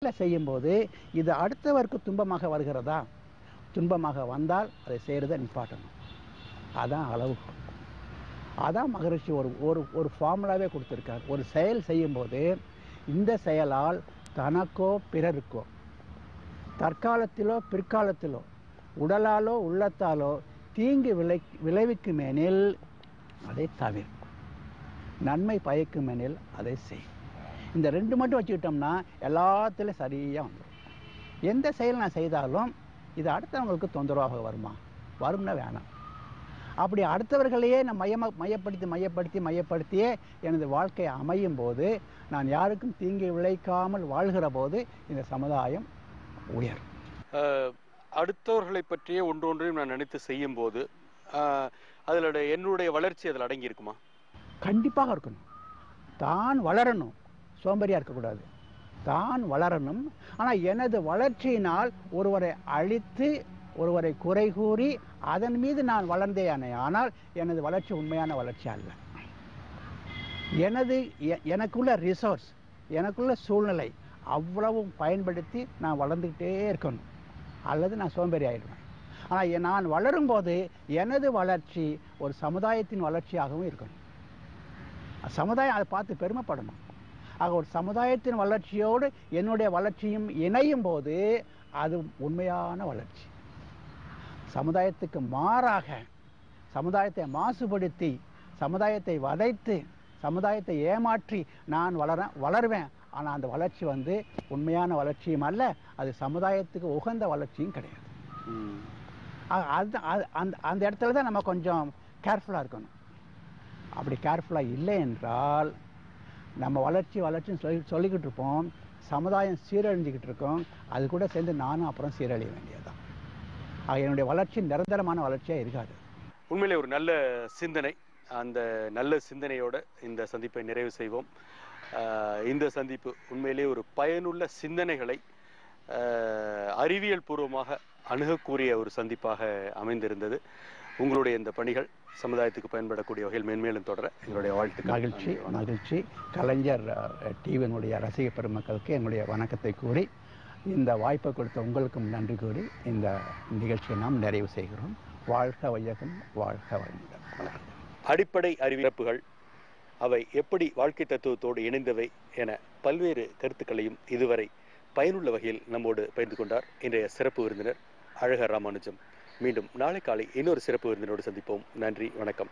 செய்யும்போது இது அடுத்தவருக்கு துன்பமாக வருகிறதா? துன்பமாக வந்தால் அதை செய்கிறத நிப்பாட்டணும். அதான் அளவுகோல். அதான் மகரிஷி ஒரு ஒரு ஒரு ஃபார்முலாவே கொடுத்துருக்கார். ஒரு செயல் செய்யும்போது இந்த செயலால் தனக்கோ பிறருக்கோ தற்காலத்திலோ பிற்காலத்திலோ உடலாலோ உள்ளத்தாலோ தீங்கு விளைவிக்குமெனில் அதை தவிர, நன்மை பயக்குமெனில் அதை செய். இந்த ரெண்டு மட்டும் வச்சுக்கிட்டோம்னா எல்லாத்துலேயும் சரியாக வந்துடும். எந்த செயல் நான் செய்தாலும் இது அடுத்தவங்களுக்கு தொந்தரவாக வருமா? வரும்னா வேணாம். அப்படி அடுத்தவர்களையே நான் மையப்படுத்தியே எனது வாழ்க்கை அமையும் போது, நான் யாருக்கும் தீங்கை விளைக்காமல் வாழ்கிற போது இந்த சமுதாயம் உயரும். அடுத்தவர்களை பற்றியே ஒன்றொன்றையும் நான் நினைத்து செய்யும் போது அதில் என்னுடைய வளர்ச்சி அதில் அடங்கி இருக்குமா? கண்டிப்பாக இருக்கணும். தான் வளரணும், சோம்பேறியாக இருக்கக்கூடாது. தான் வளரணும். ஆனால் எனது வளர்ச்சியினால் ஒருவரை அழித்து ஒருவரை குறை கூறி அதன் மீது நான் வளர்ந்தேனே ஆனால் எனது வளர்ச்சி உண்மையான வளர்ச்சி அல்ல. எனக்குள்ள ரிசோர்ஸ், எனக்குள்ள சூழ்நிலை அவ்வளவும் பயன்படுத்தி நான் வளர்ந்துக்கிட்டே இருக்கணும், அல்லது நான் சோம்பேறி ஆகிடுவேன். ஆனால் நான் வளரும்போது எனது வளர்ச்சி ஒரு சமுதாயத்தின் வளர்ச்சியாகவும் இருக்கணும். சமுதாயம் அதை பார்த்து பெருமைப்படணும். ஆக ஒரு சமுதாயத்தின் வளர்ச்சியோடு என்னுடைய வளர்ச்சியும் இணையும் போது அது உண்மையான வளர்ச்சி. சமுதாயத்துக்கு மாறாக சமுதாயத்தை மாசுபடுத்தி சமுதாயத்தை வதைத்து சமுதாயத்தை ஏமாற்றி நான் வளருவேன். ஆனால் அந்த வளர்ச்சி உண்மையான வளர்ச்சியும் அல்ல, அது சமுதாயத்துக்கு உகந்த வளர்ச்சியும் கிடையாது. அந்த இடத்துல தான் நம்ம கொஞ்சம் கேர்ஃபுல்லாக இருக்கணும். அப்படி கேர்ஃபுல்லாக இல்லை என்றால் நம்ம வளர்ச்சின்னு சொல்லிக்கிட்டு இருப்போம், சமுதாயம் சீரழிஞ்சிக்கிட்டு இருக்கோம், அது கூட சேர்ந்து நானும் அப்புறம் சீரழிய வேண்டியதுதான். என்னுடைய வளர்ச்சி நிரந்தரமான வளர்ச்சியாக இருக்காது. உண்மையிலே ஒரு நல்ல சிந்தனை. அந்த நல்ல சிந்தனையோட இந்த சந்திப்பை நிறைவு செய்வோம். இந்த சந்திப்பு உண்மையிலே ஒரு பயனுள்ள சிந்தனைகளை அறிவியல் பூர்வமாக அணுகக்கூடிய ஒரு சந்திப்பாக அமைந்திருந்தது. உங்களுடைய இந்த பணிகள் சமுதாயத்துக்கு பயன்படக்கூடிய வகையில் மென்மேலும் தொடர எங்களுடைய வாழ்த்துக்கள். மகிழ்ச்சி. கலைஞர் டிவியினுடைய ரசிக பெருமக்களுக்கு என்னுடைய வணக்கத்தை கூறி, இந்த வாய்ப்பை கொடுத்த உங்களுக்கும் நன்றி கூறி இந்த நிகழ்ச்சியை நாம் நிறைவு செய்கிறோம். வாழ்க வையகம், வாழ்க வளமுடன். அடிப்படை அறிவிப்புகள் அவை எப்படி வாழ்க்கை தத்துவத்தோடு இணைந்தவை என பல்வேறு கருத்துக்களையும் இதுவரை பயனுள்ள வகையில் நம்மோடு பகிர்ந்து கொண்டார் இன்றைய சிறப்பு விருந்தினர் அழகர் ராமானுஜம். மீண்டும் நாளை காலை இன்னொரு சிறப்பு விருந்தினரோடு சந்திப்போம். நன்றி, வணக்கம்.